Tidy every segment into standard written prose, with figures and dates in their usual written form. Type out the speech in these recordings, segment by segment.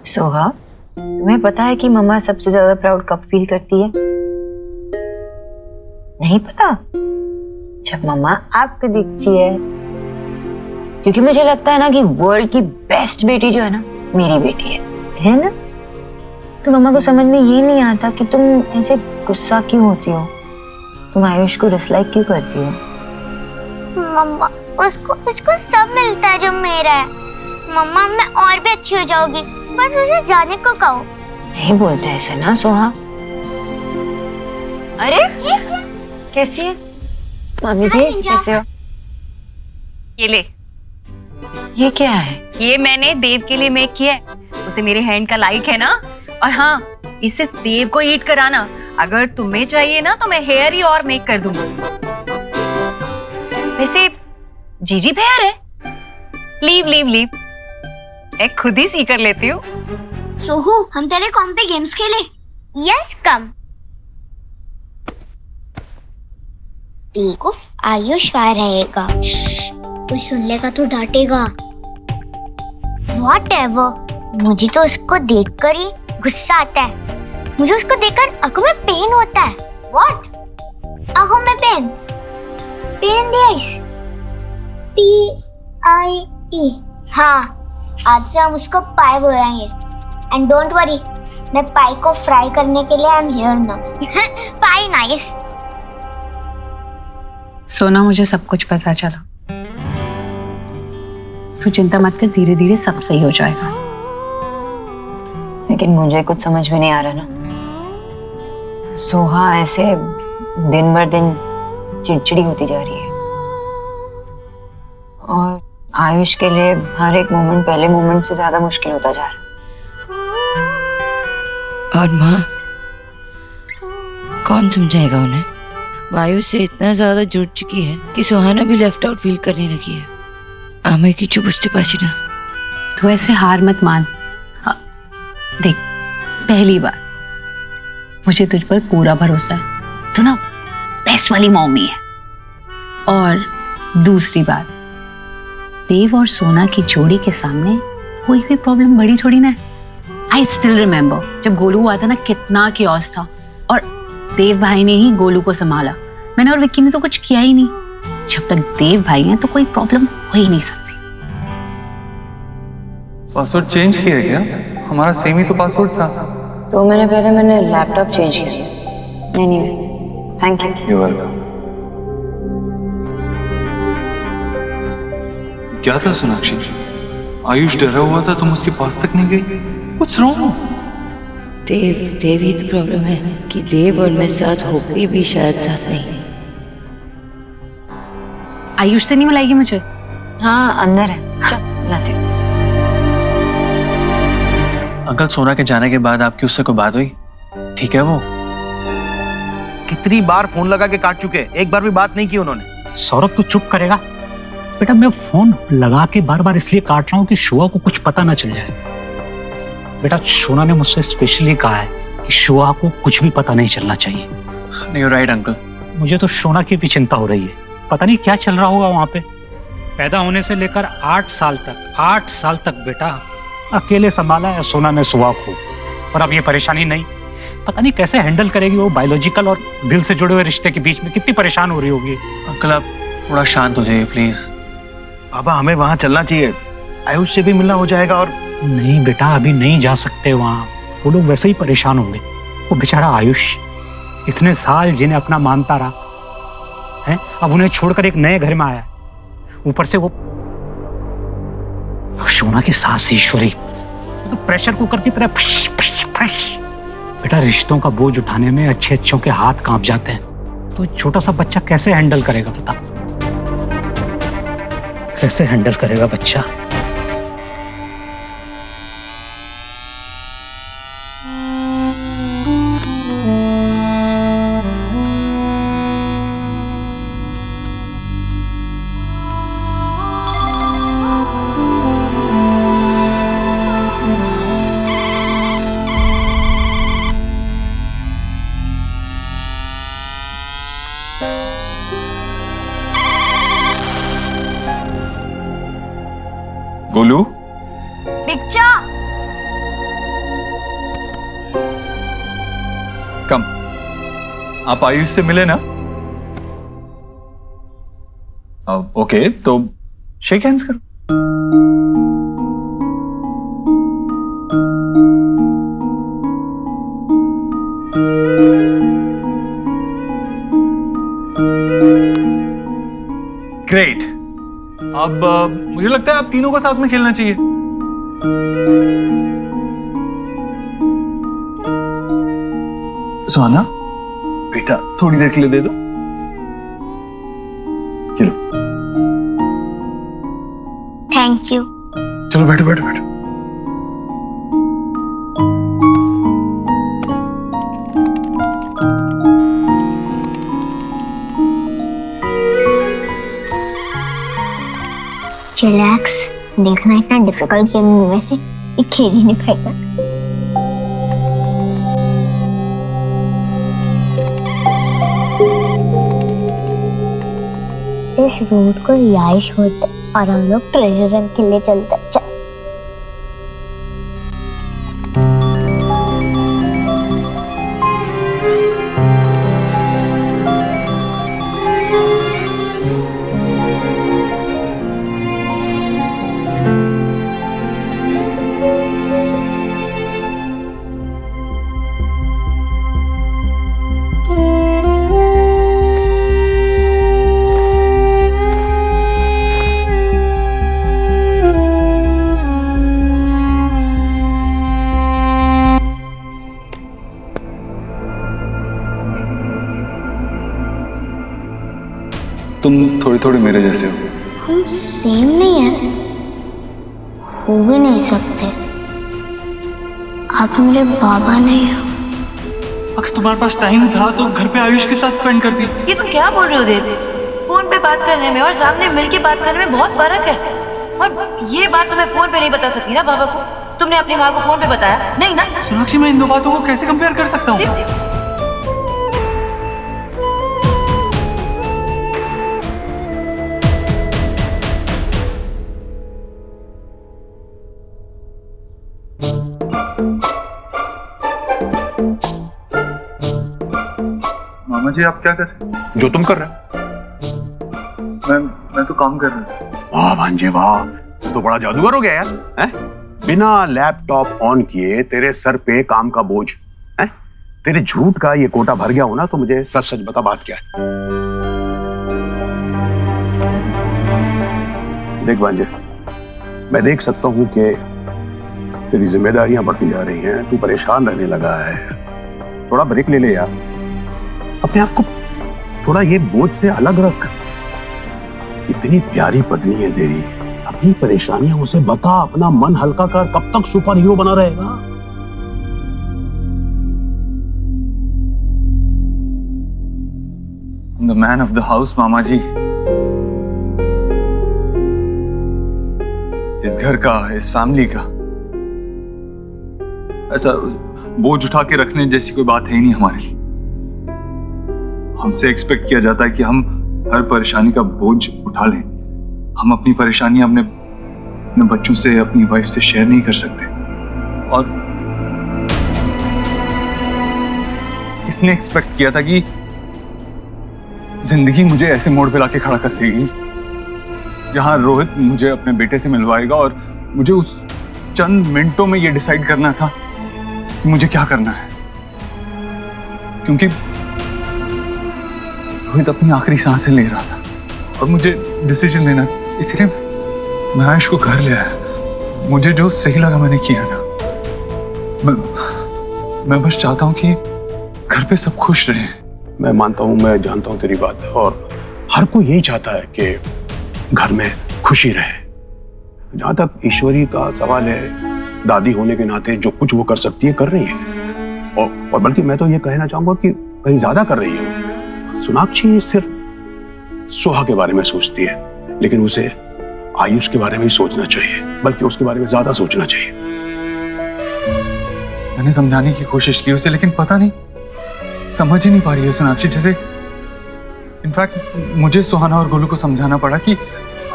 सोहा, तुम्हें पता है कि मम्मा सबसे ज्यादा प्राउड कब फील करती है? नहीं पता? जब मम्मा आपको दिखती है। क्योंकि मुझे लगता है ना कि वर्ल्ड की बेस्ट बेटी जो है ना, मेरी बेटी है ना? तो मम्मा को समझ में ये नहीं आता कि तुम ऐसे गुस्सा क्यों होती हो, तुम आयुष को डिसलाइक क्यों करती हो? मम्मा, उसको उसको सब मिलता है जो मेरा है। मम्मा, मैं और भी अच्छी हो जाऊंगी, बस उसे जाने को कहो। नहीं बोलते ऐसे ना सोहा। अरे कैसी है मामी जी? कैसे हो? ये ले, ये क्या है? ये मैंने देव के लिए मेक किया है। उसे मेरे हैंड का लाइक है ना। और हाँ, ये सिर्फ देव को ईट कराना। अगर तुम्हें चाहिए ना तो मैं हेयर ही और मेक कर दूंगी। वैसे जीजी हेयर है। लीव लीव लीव, मैं खुद ही सी कर लेती हूँ। सोहू, हम तेरे कॉम पे गेम्स खेले? यस, कम। देखो, आयुष आ रहेगा। कोई सुन लेगा तो डांटेगा। Whatever, मुझे तो उसको देखकर ही गुस्सा आता है। मुझे उसको देखकर आंखों में पेन होता है। What? आंखों में pain? Pain in the eyes. P-I-E। हाँ, आज से हम उसको पाई बोलेंगे। एंड डोंट वरी, मैं पाई को फ्राई करने के लिए I am here now. Pi nice. सोना, मुझे सब कुछ पता चला। तू चिंता मत कर, धीरे धीरे सब सही हो जाएगा। लेकिन मुझे कुछ समझ में नहीं आ रहा ना। सोहा ऐसे दिन भर दिन चिड़चिड़ी होती जा रही है और आयुष के लिए हर एक मोमेंट पहले मोमेंट से ज्यादा मुश्किल होता जा रहा है। और माँ, कौन समझाएगा उन्हें? वायु से इतना ज्यादा जुड़ चुकी है कि सुहाना भी लेफ्ट आउट फील करने लगी है। आमे की चुप बुझते पाची ना। तू ऐसे हार मत मान। देख, पहली बार मुझे तुझ पर पूरा भरोसा है। तू ना बेस्ट वाली मम्मी है। और दूसरी बात, देव और सोना की जोड़ी के सामने कोई भी प्रॉब्लम बड़ी थोड़ी ना है। आई स्टिल रिमेम्बर जब गोलू हुआ था ना, कितना कियोस था और देव भाई ने ही गोलू को संभाला। मैंने और विक्की ने तो कुछ किया ही नहीं। जब तक देव भाई हैं तो कोई प्रॉब्लम हो ही नहीं सकती। पासवर्ड चेंज किया है क्या? हमारा सेम ही तो पासवर्ड था। 2 महीने पहले मैंने लैपटॉप चेंज किया। Anyway, thank you. You welcome. क्या था सोनाक्षी? आयुष डरा हुआ था, तुम उसके पास तक नहीं गई? What's wrong? देव ही तो प्रॉब्लम है कि देव और मैं साथ होके भी शायद साथ नहीं। आयुष से नहीं मिलाएगी मुझे? हाँ, अंदर है। चल लाते। अंकल, सोना के जाने के बाद आपकी उससे कोई बात हुई? ठीक है वो? कितनी बार फोन लगा के काट चुके हैं, एक बार भी बात नहीं की उन्होंने। सौरभ, तू चुप करेगा? बेटा, मैं फोन लगा के बार बार इसलिए काट रहा हूँ कि शुआ को कुछ पता ना चल जाए। बेटा, सोना ने मुझसे स्पेशली कहा है कि शुआ को कुछ भी पता नहीं चलना चाहिए। नहीं, राइट अंकल। मुझे तो सोना की भी चिंता हो रही है। पता नहीं क्या चल रहा होगा वहां पे। पैदा होने से लेकर 8 साल तक बेटा अकेले संभाला है सोना ने शुआ को। और अब ये परेशानी नहीं, पता नहीं कैसे हैंडल करेगी वो बायोलॉजिकल और दिल से जुड़े हुए रिश्ते के बीच में। कितनी परेशान हो रही होगी। अंकल, आप थोड़ा शांत हो जाइए प्लीज। पापा, हमें वहां चलना चाहिए। आयुष से भी मिलना हो जाएगा। और नहीं बेटा, अभी नहीं जा सकते वहां। वो लोग वैसे ही परेशान होंगे। वो बेचारा आयुष इतने साल जिन्हें अपना मानता रहा है, अब उन्हें छोड़कर एक नए घर में आया। ऊपर से वो सोना की सास ईश्वरी तो प्रेशर कुकर की तरह फश फश फश। बेटा, रिश्तों का बोझ उठाने में अच्छे अच्छों के हाथ कांप जाते हैं। तो छोटा सा बच्चा कैसे हैंडल करेगा? बता, कैसे हैंडल करेगा बच्चा? कम, आप आयुष से मिले ना? ओके, तो शेक हैंड्स करो। ग्रेट। अब मुझे लगता है आप तीनों को साथ में खेलना चाहिए। सुहाना बेटा, थोड़ी देर के लिए दे दो। चलो थैंक यू। चलो बैठो बैठो बैठो। रिलैक्स, देखना इतना डिफिकल्ट गेम में से ये खेल ही नहीं पाएगा। इस रोड को याइश होते और हम लोग ट्रेजर रन के लिए चलते। चल। तुम थोड़े थोड़े मेरे जैसे हो। हम सेम नहीं है, हो भी नहीं सकते। आप मेरे बाबा नहीं हो। अगर तुम्हारे पास टाइम था तो घर पे आयुष के साथ स्पेंड करती। ये तुम क्या बोल रहे हो देव? फोन पे बात करने में और सामने मिलके बात करने में बहुत फर्क है। और ये बात तुम्हें फोन पे नहीं बता सकती ना बाबा को? तुमने अपनी माँ को फोन पे बताया नहीं ना? सोनाक्षी, मैं इन दो बातों को कैसे कंपेयर कर सकता हूँ? मामा जी, आप क्या कर रहे हैं? जो तुम कर रहे हो। मैं तो काम कर रहा हूँ। वाह भांजे वाह, तू तो बड़ा जादूगर हो गया यार। हैं? बिना लैपटॉप ऑन किए तेरे सर पे काम का बोझ है। तेरे झूठ का ये कोटा भर गया हो ना, तो मुझे सच सच बता बात क्या है। देख भांजे, मैं देख सकता हूँ कि तेरी जिम्मेदारियां बढ़ती जा रही हैं, तू परेशान रहने लगा है। थोड़ा ब्रेक ले ले यार, अपने आप को थोड़ा ये बोझ से अलग रख। इतनी प्यारी पत्नी है तेरी, अपनी परेशानियां उसे बता, अपना मन हल्का कर। कब तक सुपर हीरो बना रहेगा? The man of the house मामा जी। इस घर का, इस फैमिली का ऐसा बोझ उठा के रखने जैसी कोई बात है ही नहीं हमारे लिए। हमसे एक्सपेक्ट किया जाता है कि हम हर परेशानी का बोझ उठा लें। हम अपनी परेशानियां अपने बच्चों से, अपनी वाइफ से शेयर नहीं कर सकते। और किसने एक्सपेक्ट किया था कि जिंदगी मुझे ऐसे मोड़ पे लाके खड़ा कर देगी जहां रोहित मुझे अपने बेटे से मिलवाएगा और मुझे उस चंद मिनटों में ये डिसाइड करना था कि मुझे क्या करना है। क्योंकि रोहित अपनी आखिरी सांसें ले रहा था और मुझे डिसीजन लेना, इसलिए मैं आयुष को घर ले आया। मुझे जो सही लगा मैंने किया ना। मैं बस चाहता हूं कि घर पे सब खुश रहे। मैं मानता हूं, मैं जानता हूं तेरी बात, और हर कोई यही चाहता है कि घर में खुशी रहे। जहां तक ईश्वरी का सवाल है, दादी होने के नाते जो कुछ वो कर सकती है कर रही है, और बल्कि मैं तो ये कहना चाहूंगा कि कहीं ज्यादा कर रही है। सोनाक्षी सिर्फ सुहा के बारे में सोचती है, लेकिन उसे आयुष के बारे में भी सोचना चाहिए, बल्कि उसके बारे में ज्यादा सोचना चाहिए। मैंने समझाने की कोशिश की उसे, लेकिन पता नहीं समझ ही नहीं पा रही है सोनाक्षी। जैसे इनफैक्ट मुझे सुहाना और गोलू को समझाना पड़ा कि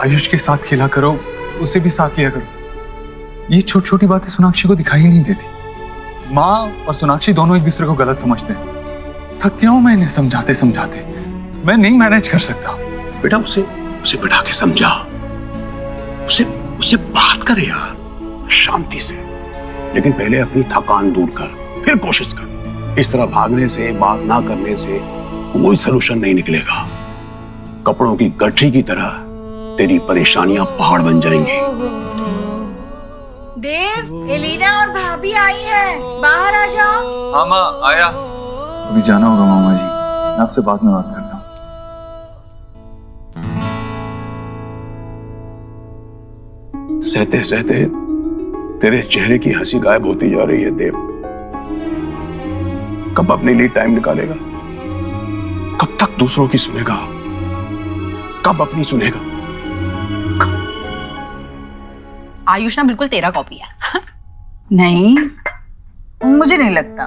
आयुष के साथ खेला करो, उसे भी साथ लिया करो। ये छोटी छोटी बातें सोनाक्षी को दिखाई नहीं देती। माँ और सोनाक्षी दोनों एक दूसरे को गलत समझते हैं। थक गया हूं मैं इन्हें समझाते समझाते। मैं नहीं मैनेज कर सकता। बेटा उसे उसे बिठा के समझा, उसे उसे बात करे यार शांति से, लेकिन पहले अपनी थकान दूर कर, फिर कोशिश कर। इस तरह भागने से, बात ना करने से कोई सलूशन नहीं निकलेगा। कपड़ों की गठरी की तरह तेरी परेशानियां पहाड़ बन जाएंगी। देव, एलिना और भाभी आई हैं, बाहर आ जाओ। हाँ माँ आया। अभी जाना होगा मामा जी, मैं आपसे बाद में बात करता हूँ। सहते सहते तेरे चेहरे की हंसी गायब होती जा रही है देव। कब अपने लिए टाइम निकालेगा? कब तक दूसरों की सुनेगा? कब अपनी सुनेगा? आयुष ना बिल्कुल तेरा कॉपी है। नहीं, मुझे नहीं लगता।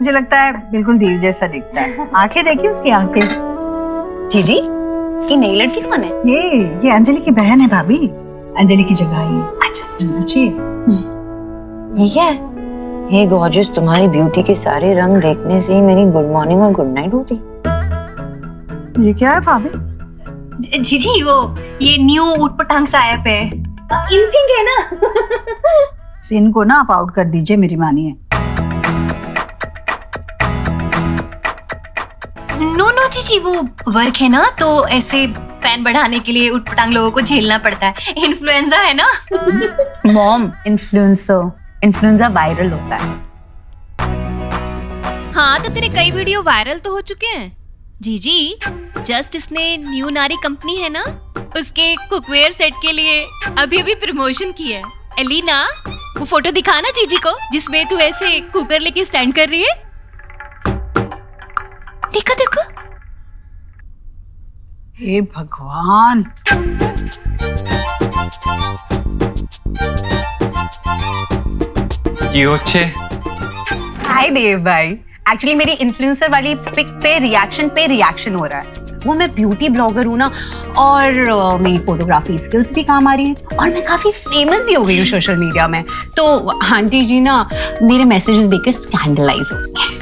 मुझे लगता है बिल्कुल देव जैसा दिखता है। आंखें देखिए उसकी आंखें। जीजी, ये नई लड़की कौन है? ये अंजलि की बहन है भाभी। अंजलि की जगह आई है। अच्छा अच्छी। ये क्या है? हे गॉर्जियस, तुम्हारी ब्यूटी के सारे रंग देखने से ही मेरी गुड मॉर्निंग और गुड नाइट होती। ये क्या है भाभी? जीजी वो ये न्यू ऊटपटांग सा ऐप है, इनथिंग है ना। सीन को ना आप आउट कर दीजिए, मेरी मानिए। नो जीजी, वो वर्क है ना, तो ऐसे फैन बढ़ाने के लिए ऊटपटांग लोगों को झेलना पड़ता है। इन्फ्लुएंजा है ना। मॉम, इन्फ्लुएंजा वायरल होता है। हाँ, तो तेरे कई वीडियो वायरल तो हो चुके हैं जीजी। जस्ट इसने न्यू नारी कंपनी है ना, उसके कुकवेयर सेट के लिए अभी अभी प्रमोशन की है। एलिना, वो फोटो दिखाना जीजी को जिसमें तू ऐसे कुकर लेके स्टैंड कर रही है। देखो देखो। हे भगवान। हाय देव भाई, एक्चुअली मेरी इन्फ्लुएंसर वाली पिक पे रिएक्शन हो रहा है। वो मैं ब्यूटी ब्लॉगर हूँ ना, और मेरी फोटोग्राफी स्किल्स भी काम आ रही है, और मैं काफी फेमस भी हो गई हूँ सोशल मीडिया में। तो आंटी जी ना मेरे मैसेजेस देखकर स्कैंडलाइज हो गई।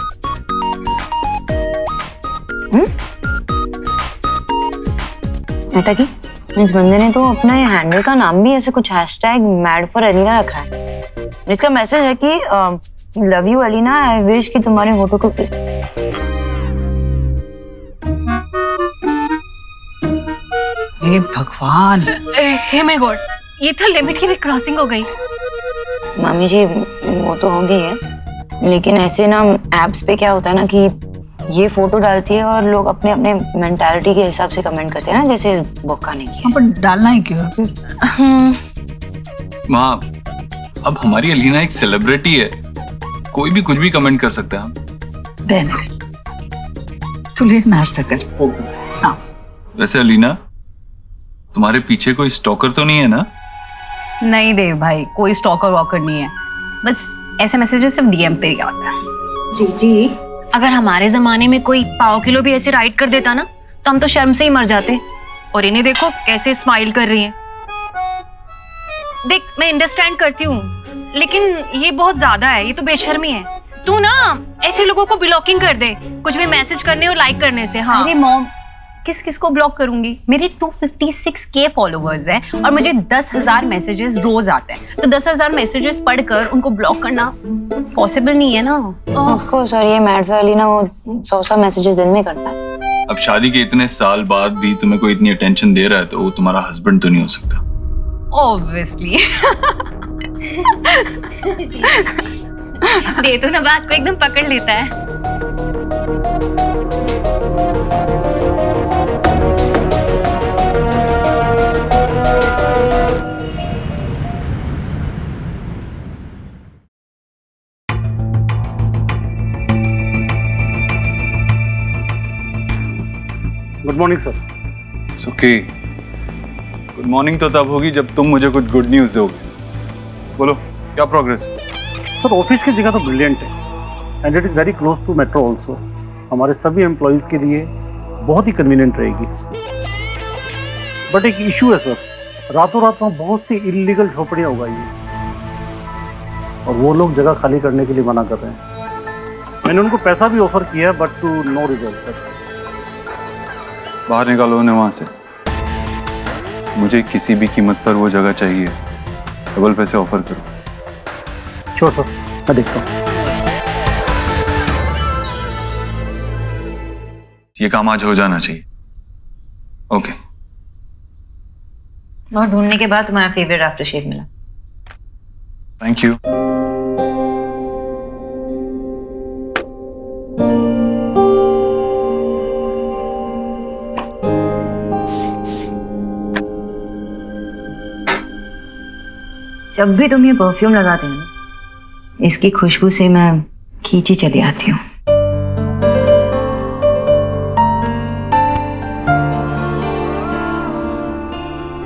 बेटा की इस बंदे ने तो अपना ये हैंडल का नाम भी ऐसे कुछ #MadForElina रखा है, जिसका मैसेज है कि love you Elina, I wish कि तुम्हारे होठों को किस। हे भगवान। हे माय गॉड, ये तो लिमिट की भी क्रॉसिंग हो गई। मामी जी वो तो हो गई है, लेकिन ऐसे ना एप्स पे क्या होता है ना कि ये फोटो डालती है और लोग अपने अपने मेंटालिटी के हिसाब से कमेंट करते हैं ना, जैसे बोका ने किया। पर डालना ही क्यों है फिर? माँ, अब हमारी एलिना एक सेलिब्रिटी है, कोई भी कुछ भी कमेंट कर सकता है। तू ले नाश्ता कर। हाँ। वैसे एलिना, तुम्हारे पीछे कोई स्टॉकर तो नहीं है ना? नहीं देव भाई, कोई स्टॉकर वॉकर नहीं है, बस ऐसे मैसेजेस सिर्फ डीएम पे ही आता है। जीजी, अगर हमारे जमाने में कोई पाव किलो भी ऐसे राइट कर देता ना, तो हम तो शर्म से ही मर जाते। और इन्हें देखो कैसे स्माइल कर रही हैं। देख, मैं अंडरस्टैंड करती हूँ, लेकिन ये बहुत ज्यादा है, ये तो बेशर्मी है। तू ना ऐसे लोगों को ब्लॉकिंग कर दे, कुछ भी मैसेज करने और लाइक करने से। हाँ। अरे मॉम, किस किस को ब्लॉक करूंगी? मेरे 256K फॉलोवर्स हैं और मुझे 10,000 मैसेजेस रोज आते हैं, तो 10,000 मैसेजेस पढ़कर उनको ब्लॉक करना पॉसिबल नहीं है ना। ऑफ कोर्स, और ये MadForElina वो 100 मैसेजेस दिन में करता है। अब शादी के इतने साल बाद भी तुम्हें कोई इतनी अटेंशन दे रहा है तो वो तुम्हारा हस्बैंड तो नहीं हो सकता। ऑब्वियसली। दे तो ना, बात को एकदम पकड़ लेता है। Good morning sir. It's okay. Good morning तो तब होगी जब तुम मुझे कुछ गुड न्यूज़ दोगे। बोलो, क्या प्रोग्रेस? सर, ऑफिस की जगह तो ब्रिलियंट है and it is very close to metro also. हमारे सभी एम्प्लॉयज़ के लिए बहुत ही कन्वीनियंट रहेगी। बट एक इशू है सर, रातों रात वहाँ बहुत सी इलीगल झोपड़ियाँ उगाई हैं और वो लोग जगह खाली करने के लिए मना कर रहे हैं। मैंने उनको पैसा भी ऑफर किया but to no result sir. बाहर निकालो उन्हें वहां से। मुझे किसी भी कीमत पर वो जगह चाहिए। डबल पैसे ऑफर करो। श्योर सर, मैं देखता हूँ। ये काम आज हो जाना चाहिए। ओके। और ढूंढने के बाद तुम्हारा फेवरेट आफ्टर शेव मिला। Thank you. जब भी तुम ये परफ्यूम लगाते हो ना, इसकी खुशबू से मैं खींची चली आती हूँ।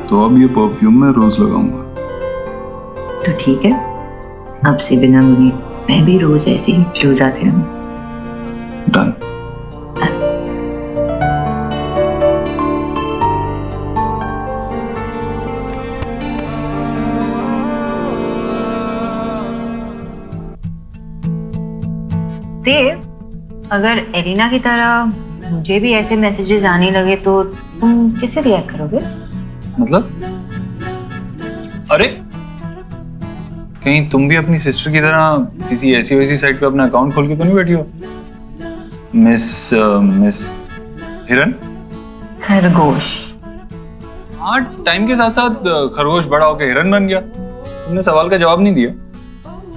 तो अब ये परफ्यूम मैं रोज लगाऊंगा। तो ठीक है, अब से बिना मुनी मैं भी रोज ऐसे ही क्लोज आते रहूँ। डन। देव, अगर एलिना की तरह मुझे भी ऐसे मैसेजेस आने लगे तो तुम कैसे रिएक्ट करोगे? मतलब? अरे कहीं तुम भी अपनी सिस्टर की तरह किसी ऐसी वैसी साइट पे अपना अकाउंट खोल के तो नहीं बैठी हो? मिस हिरन? खरगोश। हाँ, टाइम के साथ साथ खरगोश बड़ा होकर हिरन बन गया। तुमने सवाल का जवाब नहीं दिया।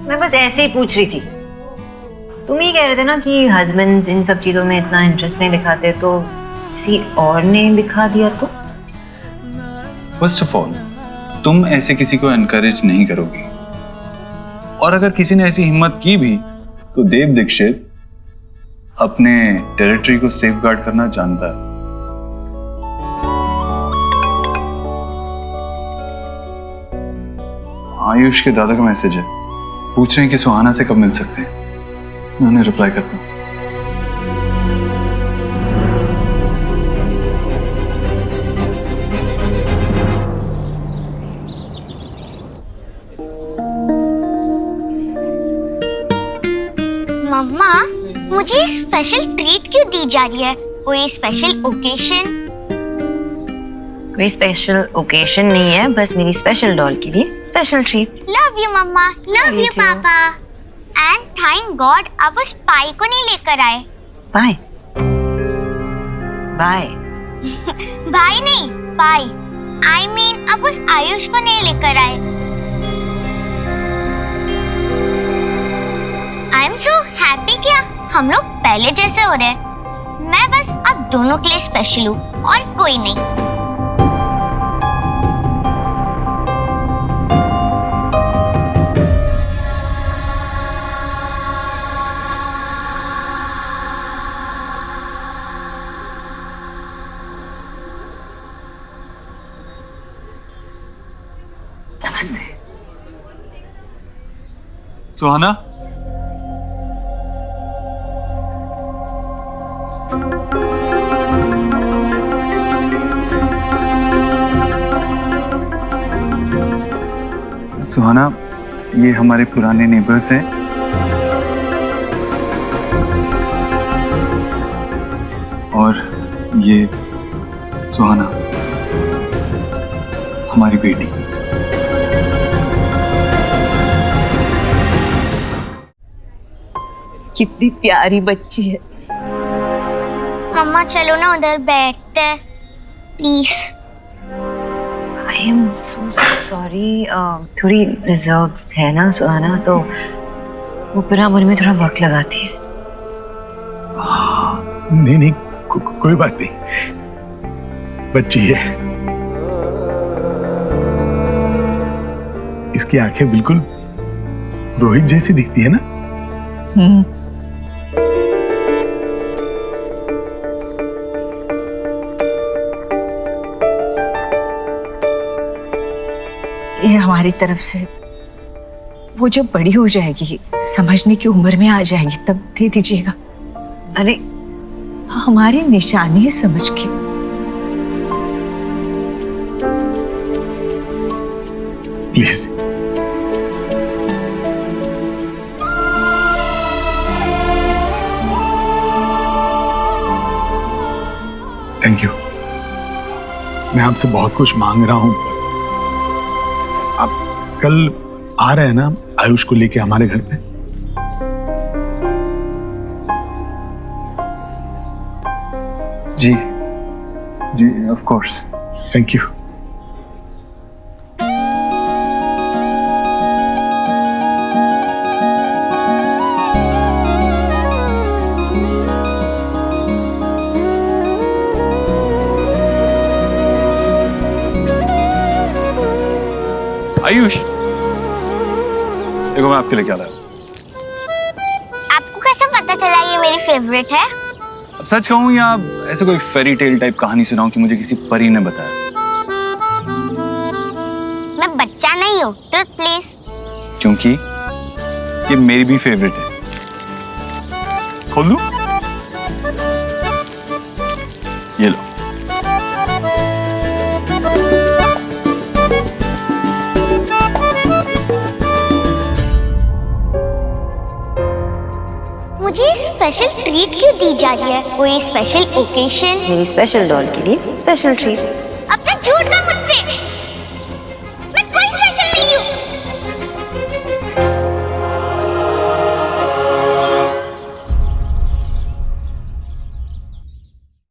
मैं बस ऐसे ही पूछ रही थी। तुम ही कह रहे थे ना कि हस्बैंड्स इन सब चीजों में इतना इंटरेस्ट नहीं दिखाते, तो किसी और ने दिखा दिया तो? फर्स्ट ऑफ ऑल, तुम ऐसे किसी को एनकरेज नहीं करोगी, और अगर किसी ने ऐसी हिम्मत की भी तो देव दीक्षित अपने टेरिटरी को सेफगार्ड करना जानता है। आयुष के दादा का मैसेज है, पूछ रहे हैं कि सुहाना से कब मिल सकते हैं। मैं उन्हें रिप्लाई करता हूँ। मम्मा, मुझे स्पेशल ट्रीट क्यों दी जा रही है? कोई स्पेशल ओकेशन? कोई स्पेशल ओकेशन नहीं है, बस मेरी स्पेशल डॉल के लिए स्पेशल ट्रीट। लव यू मम्मा, लव you यू too. पापा। एंड थैंक गॉड आप उस पाई को नहीं लेकर आए। Bye bye. भाई नहीं, पाई। आई मीन आप उस आयुष को नहीं लेकर आए। आई एम सो हैप्पी क्या हम लोग पहले जैसे हो रहे हैं। मैं बस आप दोनों के लिए स्पेशल हूँ और कोई नहीं। नमस्ते। सुहाना, सुहाना, ये हमारे पुराने नेबर्स हैं। और ये सुहाना हमारी बेटी। कितनी प्यारी बच्ची है। मम्मा चलो ना उधर बैठते हैं please. I am so sorry, थोड़ी रिजर्व है ना सुहाना, तो वो पूरा होने में थोड़ा वक्त लगाती है। नहीं नहीं, कोई बात नहीं, बच्ची है। इसकी आंखें बिल्कुल रोहित जैसी दिखती है ना। ये हमारी तरफ से, वो जब बड़ी हो जाएगी, समझने की उम्र में आ जाएगी, तब दे दीजिएगा। अरे हमारी निशानी समझ के। प्लीज। Thank you. मैं आपसे बहुत कुछ मांग रहा हूं। आप कल आ रहे हैं ना आयुष को लेके हमारे घर पे? जी जी of course. Thank you. Ayush, देखो मैं आपके लिए क्या लाया। आपको कैसे पता चला ये मेरी फेवरेट है? अब सच कहूं या ऐसे कोई फेरी टेल टाइप कहानी सुनाऊं कि मुझे किसी परी ने बताया? मैं बच्चा नहीं हूँ, ट्रुथ प्लीज। क्योंकि ये मेरी भी फेवरेट है। खोल दूं? ये लो। मुझे स्पेशल ट्रीट क्यों दी जा रही है? कोई स्पेशल ओकेशन? मेरी स्पेशल डॉल के लिए स्पेशल ट्रीट। अब तो झूठ ना मुझसे।